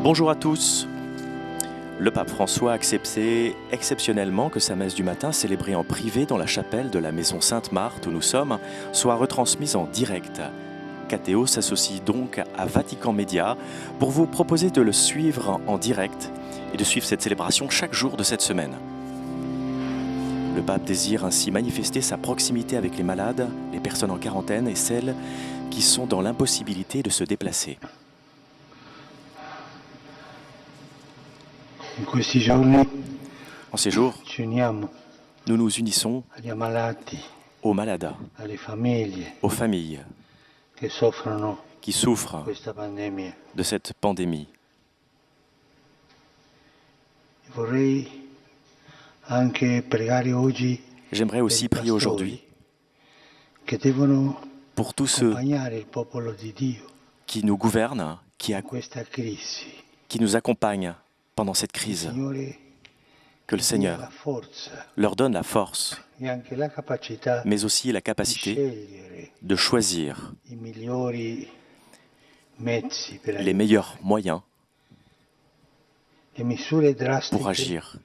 Bonjour à tous. Le pape François a accepté exceptionnellement que sa messe du matin, célébrée en privé dans la chapelle de la maison Sainte-Marthe où nous sommes, soit retransmise en direct. KTO s'associe donc à Vatican Média pour vous proposer de le suivre en direct et de suivre cette célébration chaque jour de cette semaine. Le pape désire ainsi manifester sa proximité avec les malades, les personnes en quarantaine et celles qui sont dans l'impossibilité de se déplacer. En ces jours, nous nous unissons aux malades, aux familles qui souffrent de cette pandémie. J'aimerais aussi prier aujourd'hui pour tous ceux qui nous gouvernent, qui nous accompagnent pendant cette crise. Que le Seigneur leur donne la force, mais aussi la capacité de choisir les meilleurs moyens pour agir.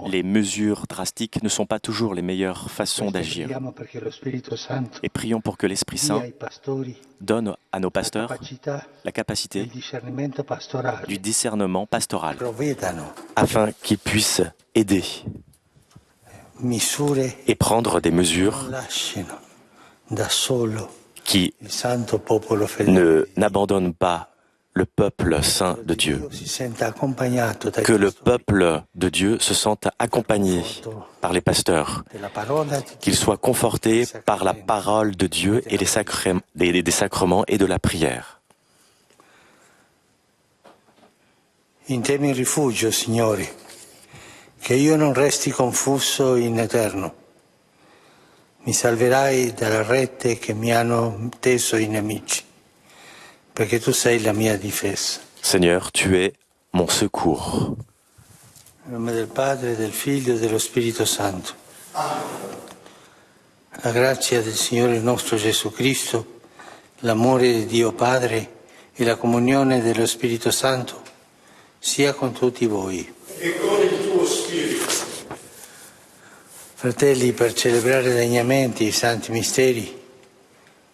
Les mesures drastiques ne sont pas toujours les meilleures façons d'agir. Et prions pour que l'Esprit Saint donne à nos pasteurs la capacité du discernement pastoral, afin qu'ils puissent aider et prendre des mesures qui n'abandonnent pas le peuple saint de Dieu, que le peuple de Dieu se sente accompagné par les pasteurs, qu'il soit conforté par la parole de Dieu et des sacrements et de la prière. Intemi rifugio, Signore, che io non resti confuso in eterno. Mi salverai dalla rete che mi hanno teso i nemici. Perché tu sei la mia difesa. Seigneur, tu es mon secours. Nel nome del Padre, del Figlio e dello Spirito Santo. La grazia del Signore nostro Gesù Cristo, l'amore di Dio Padre e la comunione dello Spirito Santo sia con tutti voi. E con il tuo Spirito. Fratelli, per celebrare degnamente i santi misteri,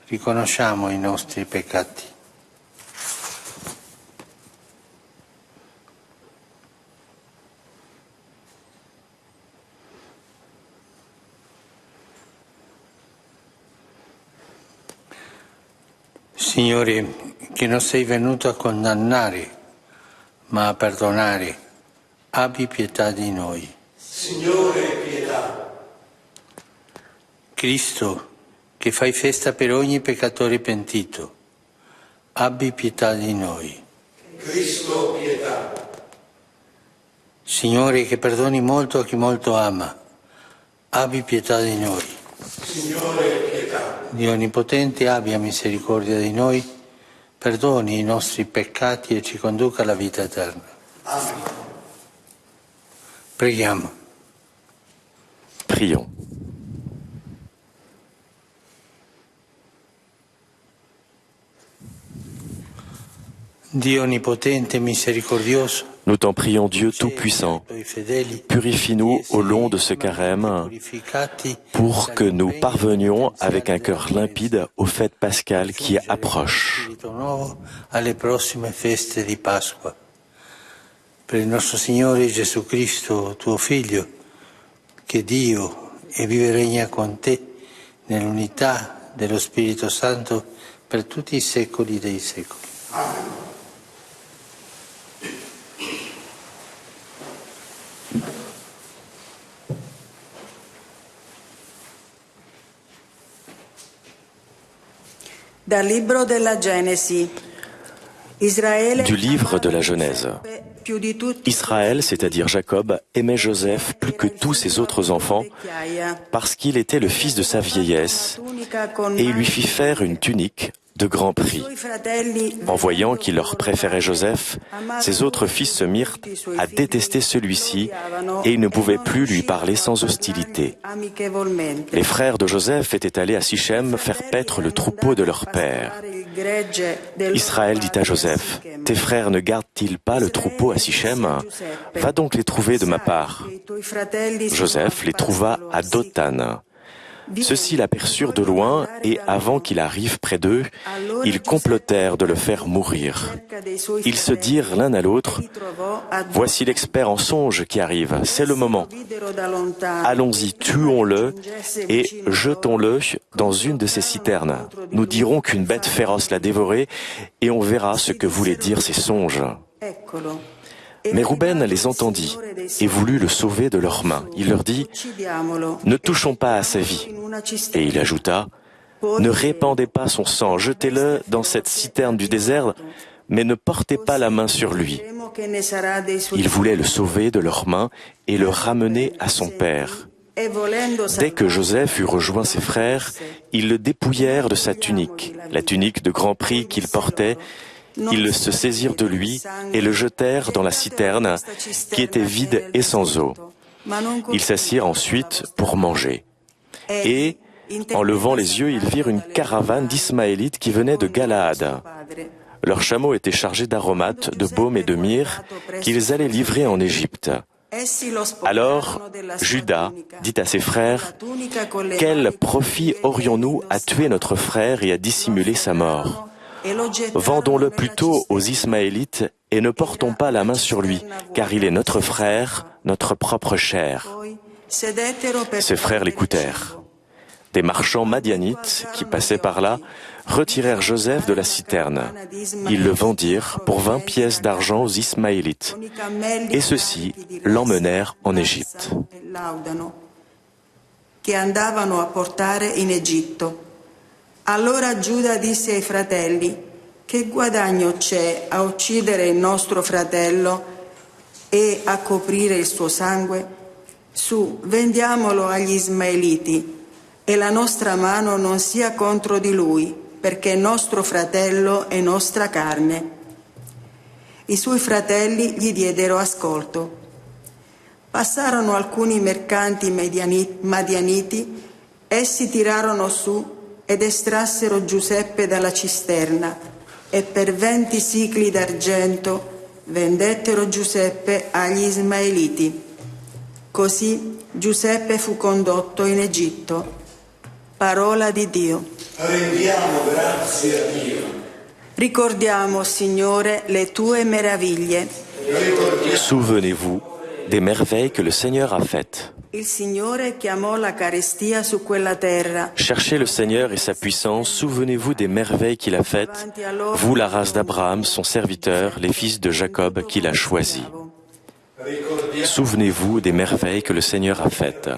riconosciamo i nostri peccati. Signore, che non sei venuto a condannare, ma a perdonare, abbi pietà di noi. Signore, pietà. Cristo, che fai festa per ogni peccatore pentito, abbi pietà di noi. Cristo, pietà. Signore, che perdoni molto a chi molto ama, abbi pietà di noi. Signore, pietà. Dio Onnipotente, abbia misericordia di noi, perdoni i nostri peccati e ci conduca alla vita eterna. Amen. Preghiamo. Prions. Dio Onnipotente, misericordioso, Nous t'en prions, Dieu Tout-Puissant, purifie-nous au long de ce carême pour que nous parvenions avec un cœur limpide aux fêtes pascales qui approchent. alle prossime feste di Pasqua. Per il nostro Signore Gesù Cristo, tuo Figlio, che Dio e vive e regna con te nell'unità dello Spirito Santo per tutti i secoli dei secoli. Amen. Dal libro della Genesi. Du livre de la Genèse. Israël, c'est-à-dire Jacob, aimait Joseph plus que tous ses autres enfants parce qu'il était le fils de sa vieillesse et il lui fit faire une tunique de grand prix. En voyant qu'il leur préférait Joseph, ses autres fils se mirent à détester celui-ci et ils ne pouvaient plus lui parler sans hostilité. Les frères de Joseph étaient allés à Sichem faire paître le troupeau de leur père. Israël dit à Joseph, « Tes frères ne gardent-ils pas le troupeau à Sichem? Va donc les trouver de ma part. » Joseph les trouva à Dothan. Ceux-ci l'aperçurent de loin et avant qu'il arrive près d'eux, ils complotèrent de le faire mourir. Ils se dirent l'un à l'autre, « Voici l'expert en songes qui arrive, c'est le moment. Allons-y, tuons-le et jetons-le dans une de ces citernes. Nous dirons qu'une bête féroce l'a dévoré et on verra ce que voulaient dire ces songes. » Mais Rouben les entendit et voulut le sauver de leurs mains. Il leur dit, « Ne touchons pas à sa vie. » Et il ajouta, « Ne répandez pas son sang, jetez-le dans cette citerne du désert, mais ne portez pas la main sur lui. » Ils voulaient le sauver de leurs mains et le ramener à son père. Dès que Joseph eut rejoint ses frères, ils le dépouillèrent de sa tunique, la tunique de grand prix qu'il portait. Ils se saisirent de lui et le jetèrent dans la citerne qui était vide et sans eau. Ils s'assirent ensuite pour manger. Et, en levant les yeux, ils virent une caravane d'Ismaélites qui venait de Galaad. Leurs chameaux étaient chargés d'aromates, de baume et de myrrhe qu'ils allaient livrer en Égypte. Alors, Juda dit à ses frères, « Quel profit aurions-nous à tuer notre frère et à dissimuler sa mort ? Vendons-le plutôt aux Ismaélites et ne portons pas la main sur lui, car il est notre frère, notre propre chair. » Ses frères l'écoutèrent. Des marchands madianites qui passaient par là retirèrent Joseph de la citerne. Ils le vendirent pour 20 pièces d'argent aux Ismaélites. Et ceux-ci l'emmenèrent en Égypte. Allora Giuda disse ai fratelli, che guadagno c'è a uccidere il nostro fratello e a coprire il suo sangue? Su, vendiamolo agli Ismaeliti e la nostra mano non sia contro di lui, perché è nostro fratello e nostra carne. I suoi fratelli gli diedero ascolto. Passarono alcuni mercanti madianiti, essi tirarono su ed estrassero Giuseppe dalla cisterna e per 20 sicli d'argento vendettero Giuseppe agli Ismaeliti. Così Giuseppe fu condotto in Egitto. Parola di Dio. Rendiamo grazie a Dio. Ricordiamo, Signore, le tue meraviglie. Souvenez-vous des merveilles que le Seigneur a faites. Il Signore chiamò la carestia su quella terra. Cherchez le Seigneur et sa puissance, souvenez-vous des merveilles qu'il a faites, vous la race d'Abraham, son serviteur, les fils de Jacob qu'il a choisis. Souvenez-vous des merveilles que le Seigneur a faites.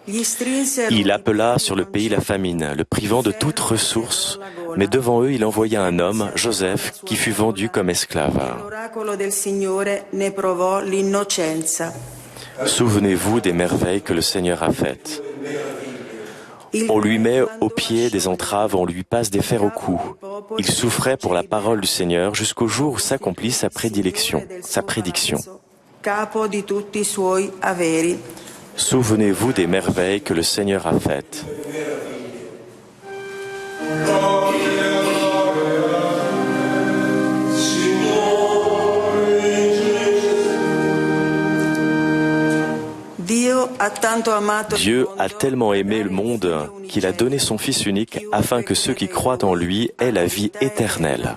Il appela sur le pays la famine, le privant de toute ressource, mais devant eux il envoya un homme, Joseph, qui fut vendu comme esclave. Souvenez-vous des merveilles que le Seigneur a faites. On lui met au pied des entraves, on lui passe des fers au cou. Il souffrait pour la parole du Seigneur jusqu'au jour où s'accomplit sa prédiction. Souvenez-vous des merveilles que le Seigneur a faites. Dieu a tellement aimé le monde qu'il a donné son Fils unique afin que ceux qui croient en lui aient la vie éternelle.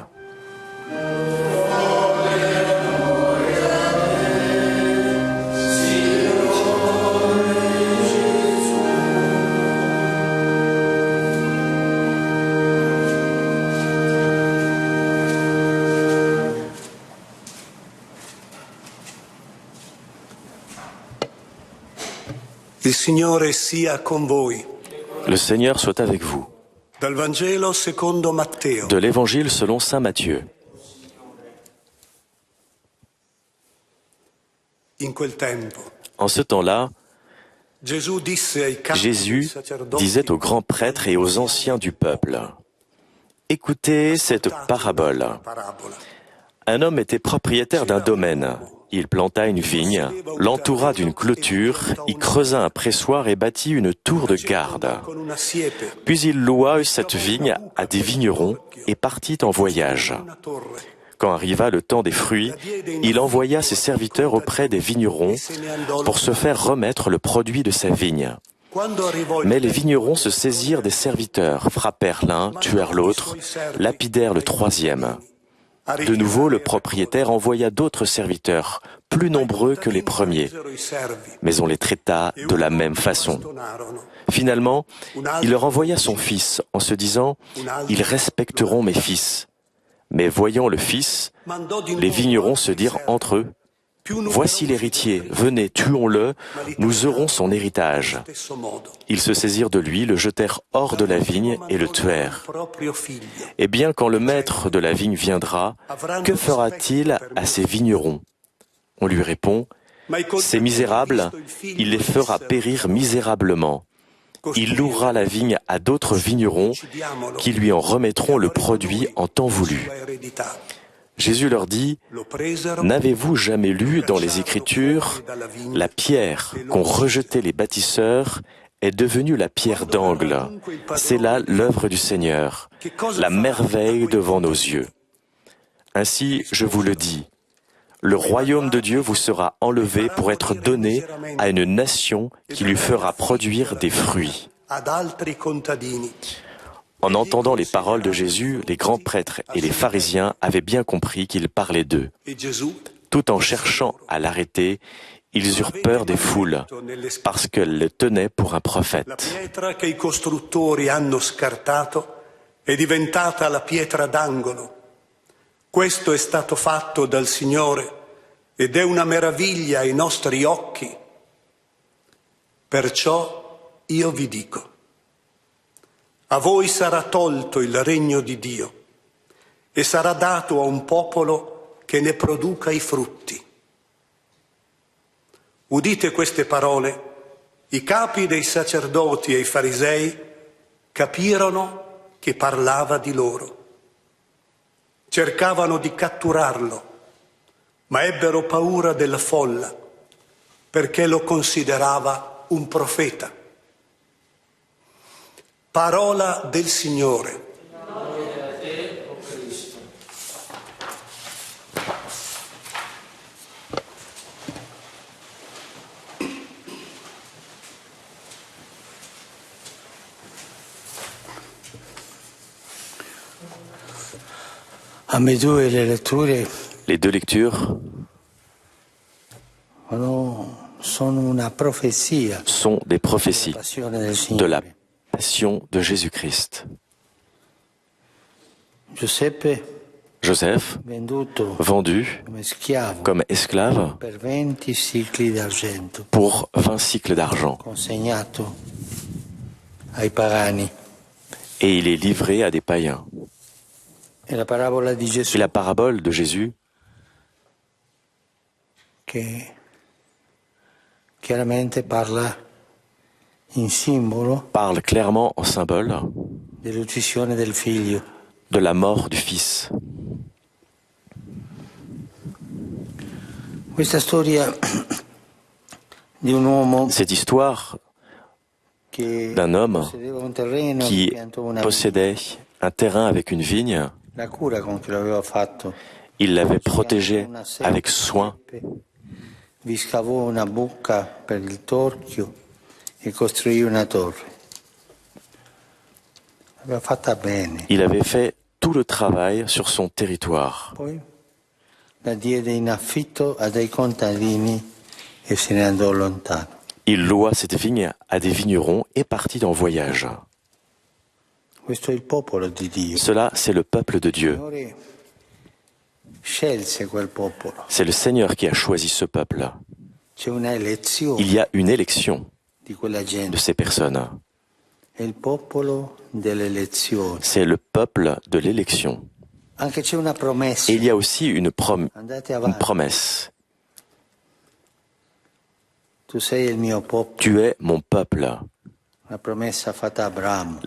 Il Signore sia con voi. Le Seigneur soit avec vous. Dal Vangelo secondo Matteo. De l'Évangile selon saint Matthieu. In quel tempo, En ce temps-là, Gesù Jésus disait aux grands prêtres et aux anciens du peuple, « Écoutez cette parabole. Un homme était propriétaire d'un domaine. Il planta une vigne, l'entoura d'une clôture, y creusa un pressoir et bâtit une tour de garde. Puis il loua cette vigne à des vignerons et partit en voyage. Quand arriva le temps des fruits, il envoya ses serviteurs auprès des vignerons pour se faire remettre le produit de sa vigne. Mais les vignerons se saisirent des serviteurs, frappèrent l'un, tuèrent l'autre, lapidèrent le troisième. De nouveau, le propriétaire envoya d'autres serviteurs, plus nombreux que les premiers, mais on les traita de la même façon. Finalement, il leur envoya son fils en se disant « Ils respecteront mes fils ». Mais voyant le fils, les vignerons se dirent entre eux « Voici l'héritier, venez, tuons-le, nous aurons son héritage ». Ils se saisirent de lui, le jetèrent hors de la vigne et le tuèrent. Eh bien, quand le maître de la vigne viendra, que fera-t-il à ces vignerons? On lui répond « Ces misérables, il les fera périr misérablement. Il louera la vigne à d'autres vignerons qui lui en remettront le produit en temps voulu. » Jésus leur dit, « N'avez-vous jamais lu dans les Écritures, la pierre qu'ont rejetée les bâtisseurs est devenue la pierre d'angle. C'est là l'œuvre du Seigneur, la merveille devant nos yeux. Ainsi, je vous le dis, le royaume de Dieu vous sera enlevé pour être donné à une nation qui lui fera produire des fruits. » En entendant les paroles de Jésus, les grands prêtres et les pharisiens avaient bien compris qu'il parlait d'eux. Tout en cherchant à l'arrêter, ils eurent peur des foules, parce qu'elles le tenaient pour un prophète. La pietra che i costruttori hanno scartato è diventata la pietra d'angolo. Questo è stato fatto dal Signore ed è una meraviglia ai nostri occhi. Perciò io vi dico, a voi sarà tolto il regno di Dio e sarà dato a un popolo che ne produca i frutti. Udite queste parole, i capi dei sacerdoti e i farisei capirono che parlava di loro. Cercavano di catturarlo, ma ebbero paura della folla perché lo considerava un profeta. Parola del Signore. A me due le letture Les deux lectures sono una profezia sont des prophéties della passione del de la Signore. passion de Jésus-Christ. Giuseppe Joseph, venduto vendu come schiavo comme esclave per 20 sicli d'argento, pour 20 cycles d'argent, consegnato ai pagani. et il est livré à des païens. E la parabola di Et Gesù la parabole de Jésus, che chiaramente parla in simbolo parle clairement en symbole dell'uccisione del figlio. de la mort du Fils. Questa storia di un uomo Cette histoire che d'un homme possedeva un terreno, qui piantò una possédait un terrain avec une vigne, la cura con cui l'aveva fatto. il l'avait protégé avec soin. Vi scavò una buca per il torchio e costruì una torre. L'aveva fatta bene. Il avait fait tout le travail sur son territoire. Poi la diede in affitto a dei contadini e se ne andò lontano. Il loua cette vigne à des vignerons et partit en voyage. Questo è il popolo di Dio. Cela, c'est le peuple de Il Dieu. Signore scelse quel popolo. C'est le Seigneur qui a choisi ce peuple. C'è una elezione Il y a une élection di quella de gente. ces personnes. È il popolo dell'elezione. C'est le peuple de l'élection. Anche c'è una promessa. Et il y a aussi une Andate avanti. promesse. Tu sei il mio popolo. Tu es mon peuple. Una promessa fatta a Abramo.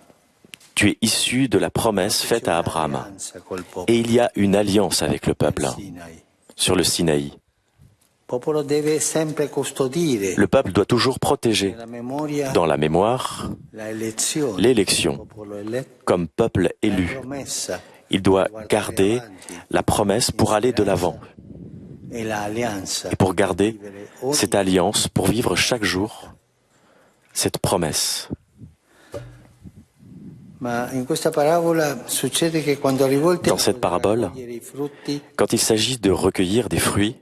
Tu es issu de la promesse faite à Abraham. Un'alleanza col popolo Et il y a une alliance avec le peuple del Sinai. sur le Sinaï. popolo deve sempre custodire Le peuple doit toujours protéger nella memoria dans la mémoire la elezione l'élection popolo eletto, comme peuple la élu. promessa Il doit garder la promesse pour aller de l'avant e la alleanza et pour garder vivere ogni cette alliance, pour vivre chaque jour cette promesse. Ma in questa parabola succede che quando arrivò il Dans tempo cette di parabole, raccogliere i frutti, quand il s'agit de recueillir des fruits,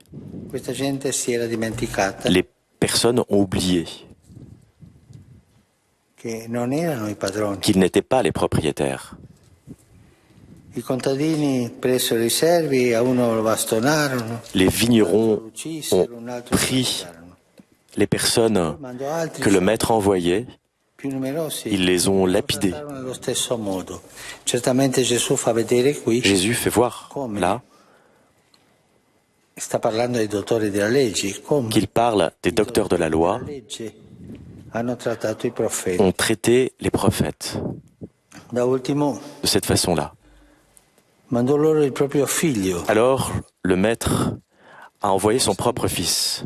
questa gente si era dimenticata les personnes ont oublié che non erano i padroni. qu'ils n'étaient pas les propriétaires. I contadini presero i servi, a uno lo bastonarono, Les lo vignerons uccisero, un altro lo pris mandarono. les personnes Mandò altri que le maître envoyait, più numerosi, ils les ont lapidés. trattarono allo stesso modo. Certamente Gesù fa vedere qui, Jésus fait voir là sta parlando dei dottori della legge, come qu'il parle des i docteurs de la dottori loi, della legge hanno trattato i profeti. ont traité les prophètes Da ultimo de cette façon-là. mandò loro il proprio figlio, Alors, le maître a envoyé son propre fils.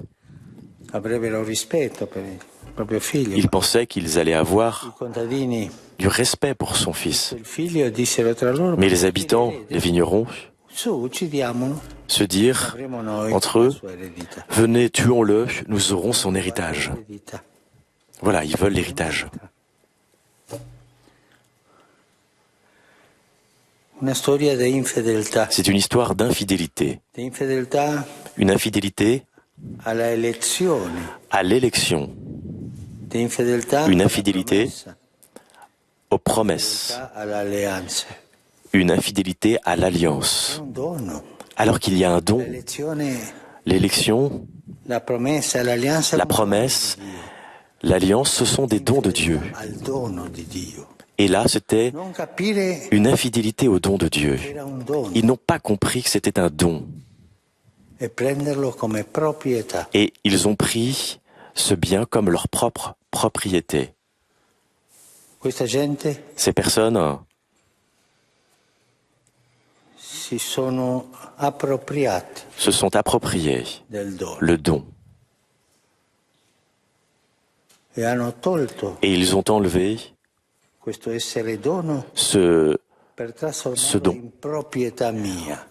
avrebbero rispetto per il proprio figlio. Il pensait qu'ils allaient I avoir contadini du respect pour son fils. il figlio dissero tra loro, Mais les habitants, les vignerons, su, uccidiamolo, se dirent avremo noi entre la eux, sua eredità. venez, tuons-le, nous aurons son héritage. Eredità. Voilà, ils veulent l'héritage. Una storia di infedeltà, C'est une histoire d'infidélité. Une infidélité alla elezione, à l'élection, di infedeltà Une alla infidélité promessa, aux promesses, all'alleanza. une infidélité à È l'alliance. un dono. Alors qu'il y a un don, L'elezione, l'élection, la promessa e l'alleanza la sono promesse, doni di Dio. l'alliance, ce sont des dons de Dieu. Al dono di Dio. Et là, c'était Non capire une infidélité au don de Dieu. che era un dono Ils n'ont pas compris que c'était un don. e prenderlo come proprietà. Et ils ont pris ce bien comme leur propre propriété. Questa gente Ces personnes si sono appropriati se sont appropriées del dono le don. e hanno tolto Et ils ont enlevé questo essere dono ce per ce trasformarlo don. in proprietà mia.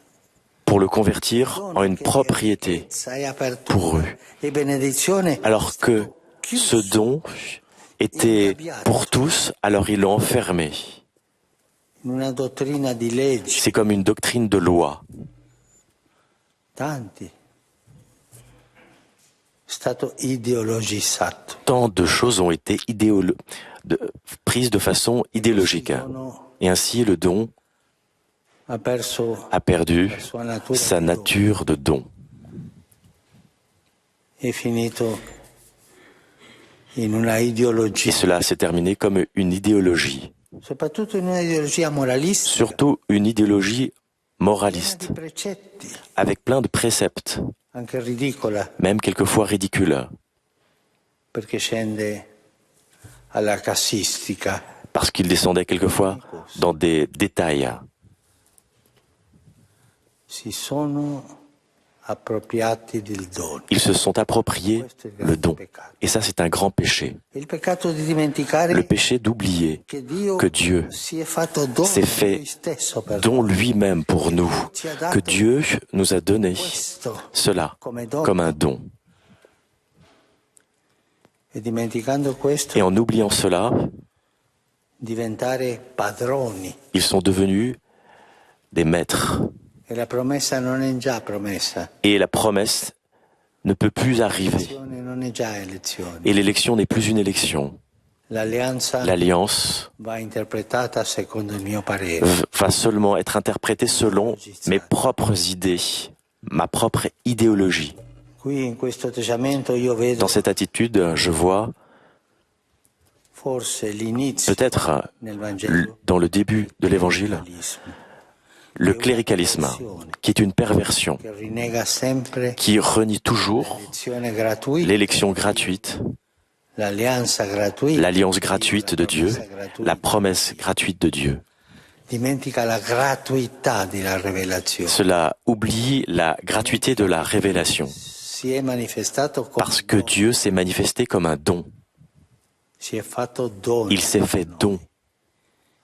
pour le convertir en une Che propriété ricchezza e apertura pour eux. e benedizione Alors que ce chiuso don était pour tous, alors ils l'ont enfermé. in una dottrina di legge. C'est comme une doctrine de loi. Tanti. È stato ideologizzato. Tant de choses ont été prises de façon idéologique. Il dono Et ainsi, le don ha perso a perdu la sua natura sa di dono. nature de don. È finito in una Et ideologia, cela s'est terminé comme une idéologie, soprattutto in una ideologia moralista, surtout une idéologie piena moraliste, di precetti, avec plein de préceptes, anche ridicola, même quelquefois ridicules, perché scende alla cassistica. parce qu'ils descendaient quelquefois dans des détails. Si sono appropriati del dono. Ils se sont appropriés le don. Et ça, c'est un grand péché. Il peccato di dimenticare Le péché d'oublier che Dio que Dieu si è fatto dono s'est di fait lui stesso per don lui-même pour nous, que Dieu nous a donné questo. cela Come dono. comme un don. E dimenticando questo, Et en oubliant cela, diventare padroni. ils sont devenus des maîtres. E la promessa non è già promessa. Et la promesse ne peut plus arriver. L'elezione non è già elezione. Et l'élection n'est plus une élection. L'alleanza L'alliance va interpretata secondo il mio parere. va seulement être interprétée selon mes propres idées, ma propre idéologie. Qui in questo atteggiamento io vedo Dans cette attitude, je vois forse l'inizio peut-être nel Vangelo dans le début de l'Évangile dell'ismo, le cléricalisme, qui est une perversion, che rinnega sempre qui renie toujours l'elezione gratuita, l'élection gratuite, l'alleanza gratuita, l'alliance gratuite de Dieu, la promesse gratuite de Dieu. dimentica la gratuità della rivelazione. Cela oublie la gratuité de la révélation. Si si è manifestato come parce que Dieu s'est manifesté comme un don. si è fatto dono. Il s'est fait don.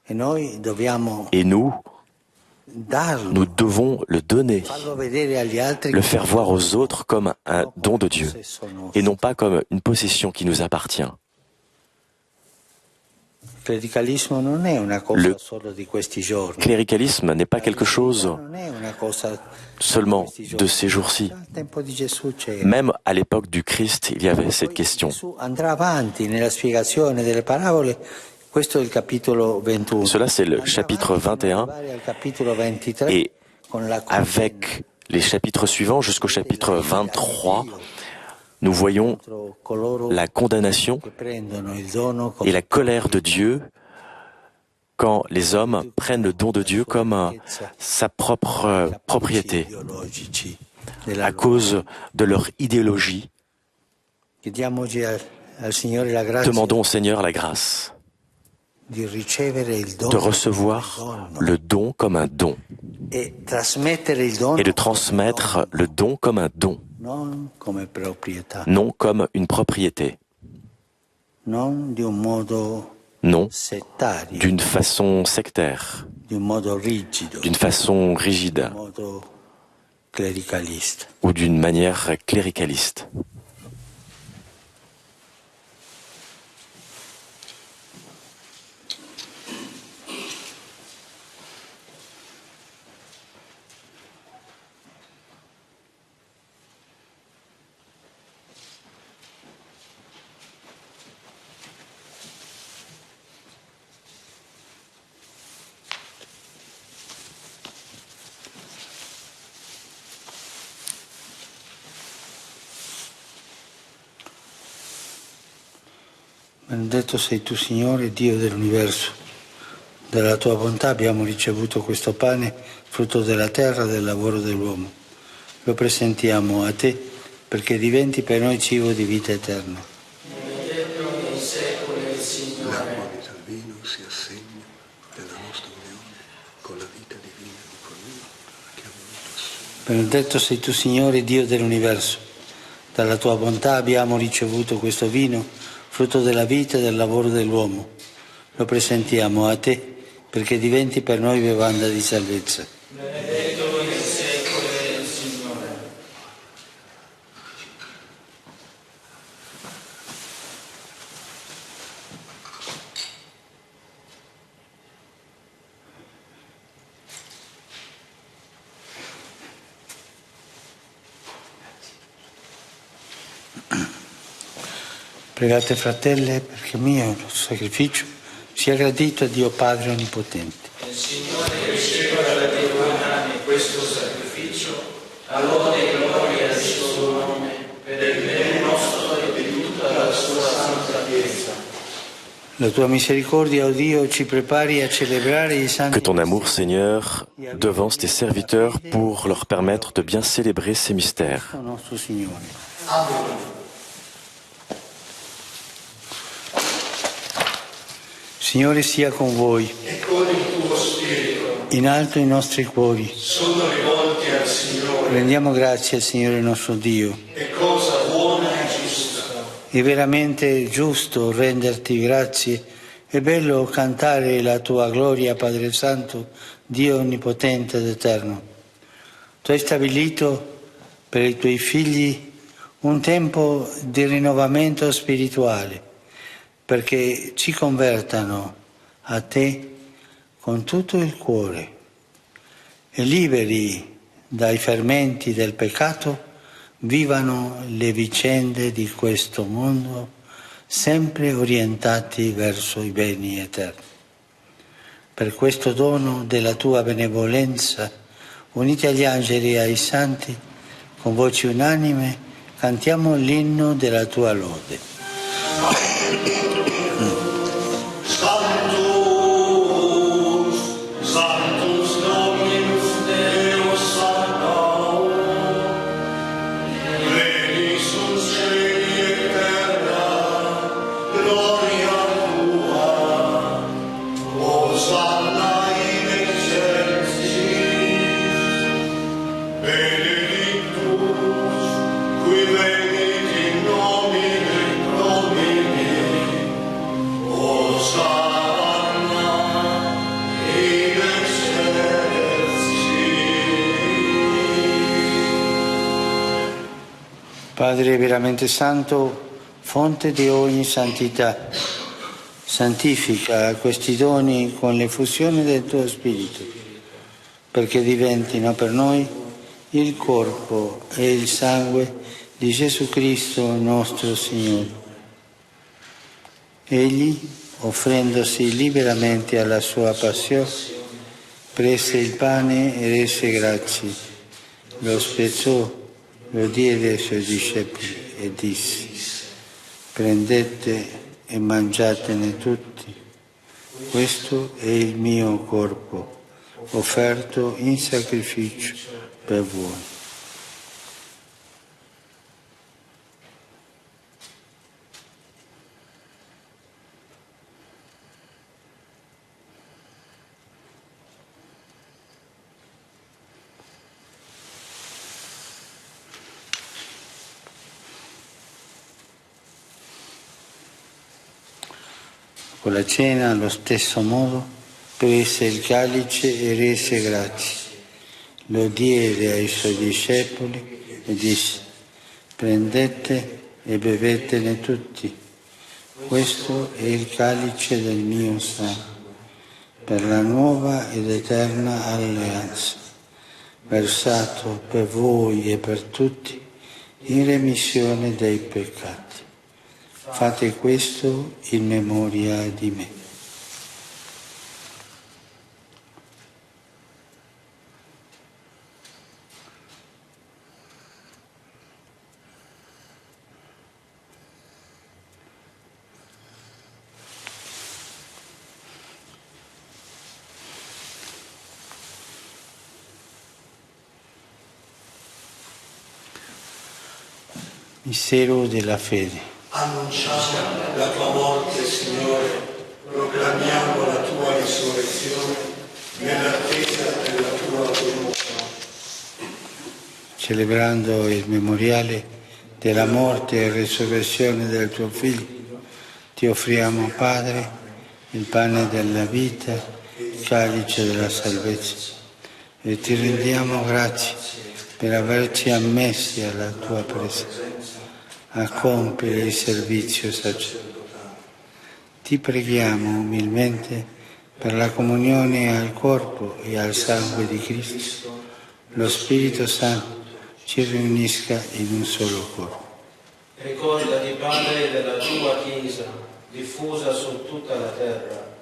E noi dobbiamo Et nous darlo, devons le donner, farlo vedere agli altri le faire voir aux autres comme un don de Dieu, et non pas comme une possession qui nous appartient. Il clericalismo non è una cosa solo di questi giorni. Cléricalisme n'est pas quelque chose Non è una cosa seulement de ces jours-ci. al tempo di Gesù c'era. Même à l'époque du Christ, il y avait cette question. Gesù andrà avanti nella spiegazione delle parabole. Questo è il capitolo 21. Cela, c'est le chapitre 21, Al capitolo 23 et con la avec les chapitres suivants jusqu'au chapitre 23, nous voyons la condamnation che prendono il dono et la colère de Dieu quand les hommes prennent le don de Dieu comme sa propre propriété ideologici à cause de leur idéologie. Chiediamoci al Signore la grazia Demandons au Seigneur la grâce di ricevere il dono de recevoir le don comme un don e trasmettere il dono et de transmettre le don comme un don, non come proprietà, non comme une propriété, non di un modo non settario, d'une façon sectaire, di un modo rigido, d'une façon di rigide un modo clericalista. ou d'une manière cléricaliste. Benedetto sei tu, Signore, Dio dell'universo. Dalla tua bontà abbiamo ricevuto questo pane, frutto della terra, del lavoro dell'uomo. Lo presentiamo a te perché diventi per noi cibo di vita eterna. L'acqua di Salvino sia segno della nostra unione con la vita divina di colui che ha voluto assumere. Benedetto sei tu, Signore, Dio dell'universo. Dalla tua bontà abbiamo ricevuto questo vino, frutto della vita e del lavoro dell'uomo. Lo presentiamo a te perché diventi per noi bevanda di salvezza. Benedetto in secoli il Signore. Pregate, fratelli, perché mio sacrificio sia gradito a Dio Padre Onnipotente. Il Signore riceva dalle tue mani questo sacrificio, a lode e gloria del suo nome, per il bene nostro e di tutta la sua santa Chiesa. La tua misericordia, o Dio, ci prepari a celebrare i santi. Que ton amour, Seigneur, devance tes serviteurs pour leur permettre de bien célébrer ces mystères. Nostro Signore. Signore sia con voi, E con il tuo spirito in alto i nostri cuori. sono rivolti al Signore. Rendiamo grazie al Signore nostro Dio. È cosa buona e giusta. È veramente giusto renderti grazie, è bello cantare la tua gloria, Padre Santo, Dio Onnipotente ed Eterno. Tu hai stabilito per i tuoi figli un tempo di rinnovamento spirituale, perché ci convertano a te con tutto il cuore e liberi dai fermenti del peccato vivano le vicende di questo mondo sempre orientati verso i beni eterni. Per questo dono della tua benevolenza, uniti agli angeli e ai santi, con voci unanime cantiamo l'inno della tua lode. Sanctus Dominus Deus Sabaoth, pleni sunt cieli et terra, gloria tua, Hosanna in excelsis, benedictus, qui Padre veramente santo, fonte di ogni santità, santifica questi doni con l'effusione del tuo Spirito, perché diventino per noi il corpo e il sangue di Gesù Cristo nostro Signore. Egli, offrendosi liberamente alla sua passione, prese il pane e rese grazie, lo spezzò, lo diede ai suoi discepoli e disse: prendete e mangiatene tutti, questo è il mio corpo, offerto in sacrificio per voi. Con la cena, allo stesso modo, prese il calice e rese grazie. Lo diede ai suoi discepoli e disse: prendete e bevetene tutti. Questo è il calice del mio sangue, per la nuova ed eterna alleanza, versato per voi e per tutti in remissione dei peccati. Fate questo in memoria di me. Mistero della fede. Annunciamo la tua morte, Signore, proclamiamo la tua risurrezione nell'attesa della tua venuta. Celebrando il memoriale della morte e resurrezione del tuo Figlio, ti offriamo, Padre, il pane della vita, il calice della salvezza, e ti rendiamo grazie per averci ammessi alla tua presenza a compiere il servizio sacerdotale. Ti preghiamo umilmente per la comunione al corpo e al sangue di Cristo. Lo Spirito Santo ci riunisca in un solo corpo. Ricordati, Padre, della tua Chiesa, diffusa su tutta la terra.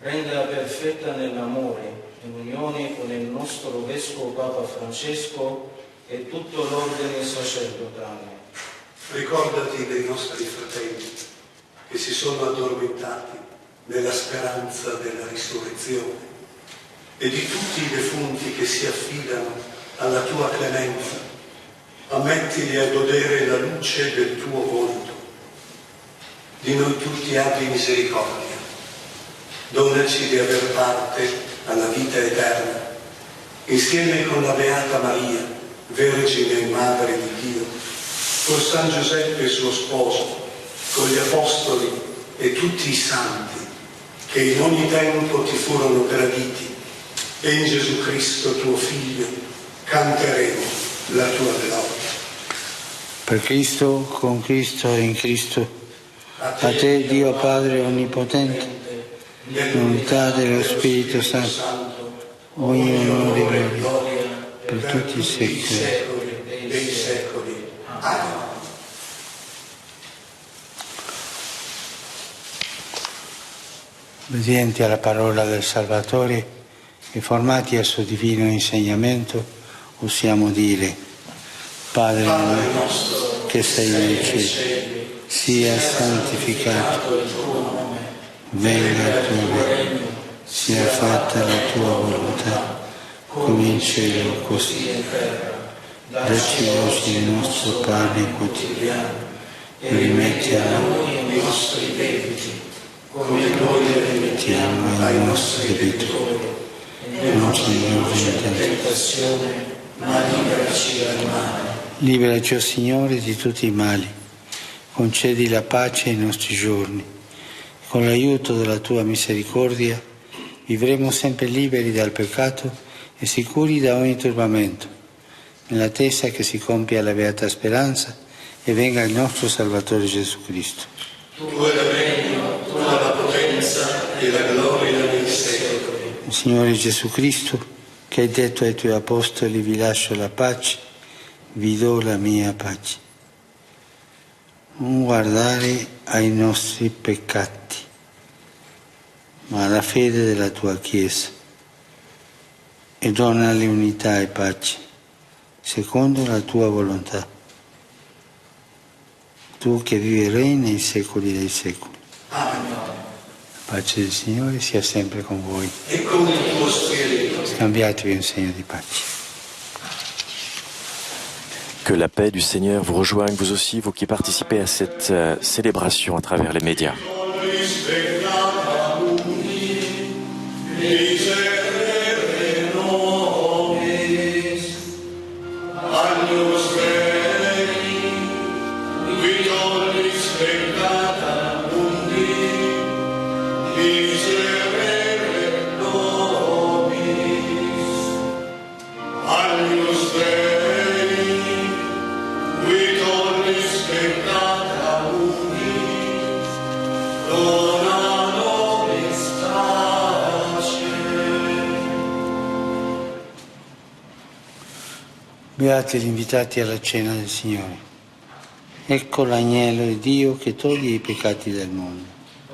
Rendila perfetta nell'amore, in unione con il nostro Vescovo Papa Francesco e tutto l'ordine sacerdotale. Ricordati dei nostri fratelli che si sono addormentati nella speranza della risurrezione e di tutti i defunti che si affidano alla tua clemenza. Ammettili a godere la luce del tuo volto. Di noi tutti abbi misericordia. Donaci di aver parte alla vita eterna, insieme con la Beata Maria, Vergine e Madre di Dio, con San Giuseppe suo sposo, con gli Apostoli e tutti i santi che in ogni tempo ti furono graditi, e in Gesù Cristo tuo Figlio canteremo la tua gloria. Per Cristo, con Cristo e in Cristo, a te Dio Padre Onnipotente, nell'unità dello Spirito Santo, ogni onore e gloria per tutti i secoli dei secoli. Amen. Obbedienti alla parola del Salvatore e formati al suo divino insegnamento, possiamo dire: Padre nostro che sei nei cieli, sia santificato il tuo nome, venga il tuo regno, sia fatta la tua volontà, come in cielo così in terra. Dacci oggi il nostro pane quotidiano e rimetti a noi i nostri debiti, come noi rimettiamo ai nostri debitori. E non ci indurre in tentazione, ma liberaci dal male. Liberaci, o Signore, di tutti i mali. Concedi la pace ai nostri giorni. Con l'aiuto della tua misericordia vivremo sempre liberi dal peccato e sicuri da ogni turbamento, nell'attesa che si compia la beata speranza e venga il nostro Salvatore Gesù Cristo. Tuo è il regno, tua la potenza e la gloria nei secoli. Il Signore Gesù Cristo, che hai detto ai tuoi apostoli: vi lascio la pace, vi do la mia pace. Non guardare ai nostri peccati, ma alla fede della tua Chiesa, e donale unità e pace, secondo la tua volontà. Tu che vivi e regni nei secoli dei secoli. Amen. La pace del Signore sia sempre con voi. E con il tuo spirito. Scambiatevi un segno di pace. Que la paix du Seigneur vous rejoigne, vous aussi, vous qui participez à cette célébration à travers les médias. Beati gli invitati alla cena del Signore. Ecco l'agnello di Dio che toglie i peccati del mondo.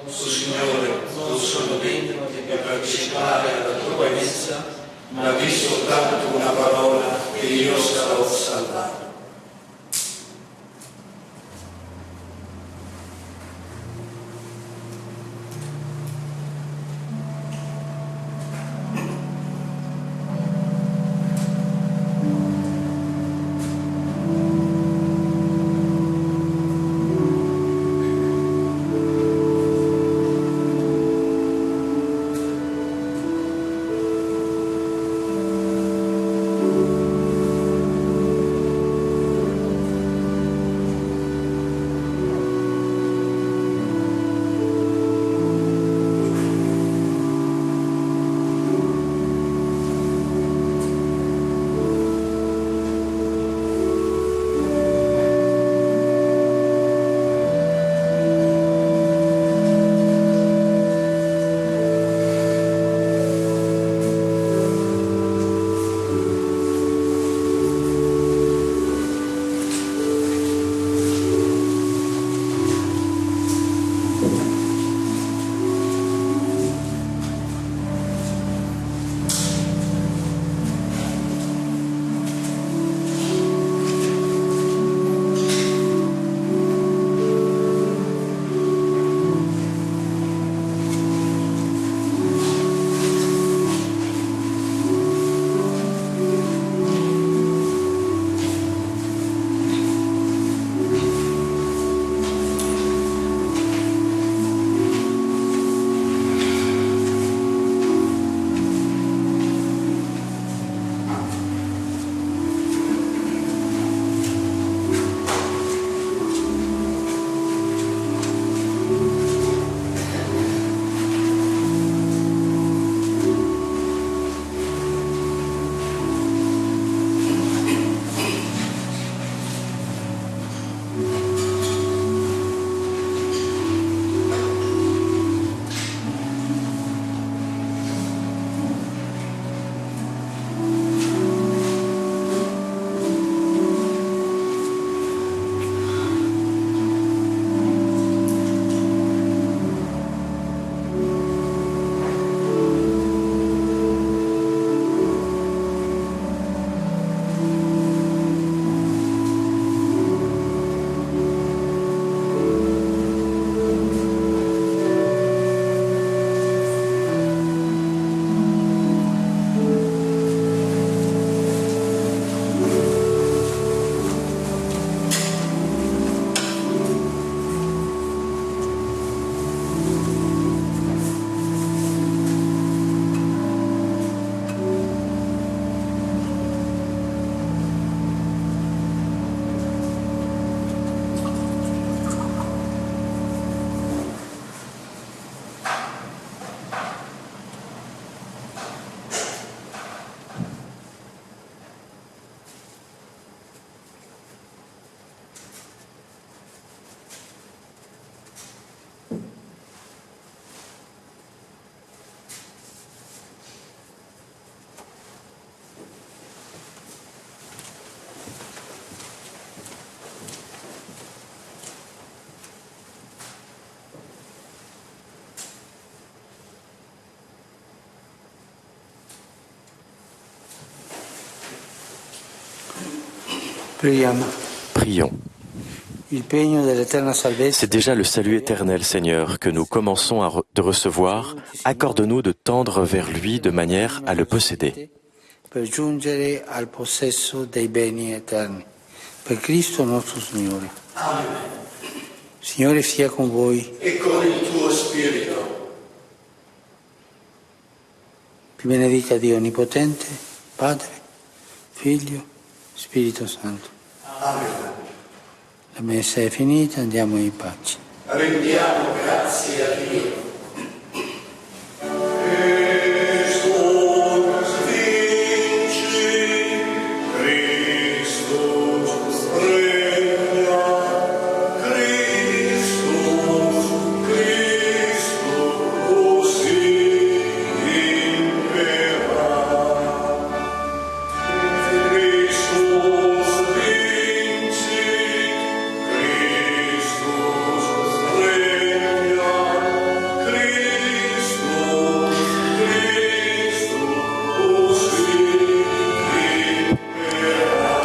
Signore, non sono degno di partecipare alla tua messa, ma di soltanto una parola e io sarò salvato. Preghiamo. Prions. Il pegno dell'eterna salvezza. C'est déjà le salut éternel, Seigneur, que nous commençons de recevoir. Accorde-nous de tendre vers lui de manière à le posséder. Per giungere al possesso dei beni eterni. Per Cristo nostro Signore. Amen. Signore sia con voi. E con il tuo spirito. Vi benedica Dio Onnipotente, Padre, Figlio, Spirito Santo. Amen. La messa è finita, andiamo in pace. Rendiamo grazie a Dio.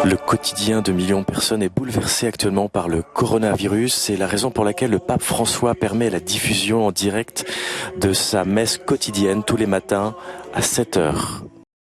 Le quotidien de millions de personnes est bouleversé actuellement par le coronavirus. C'est la raison pour laquelle le pape François permet la diffusion en direct de sa messe quotidienne tous les matins à 7 heures.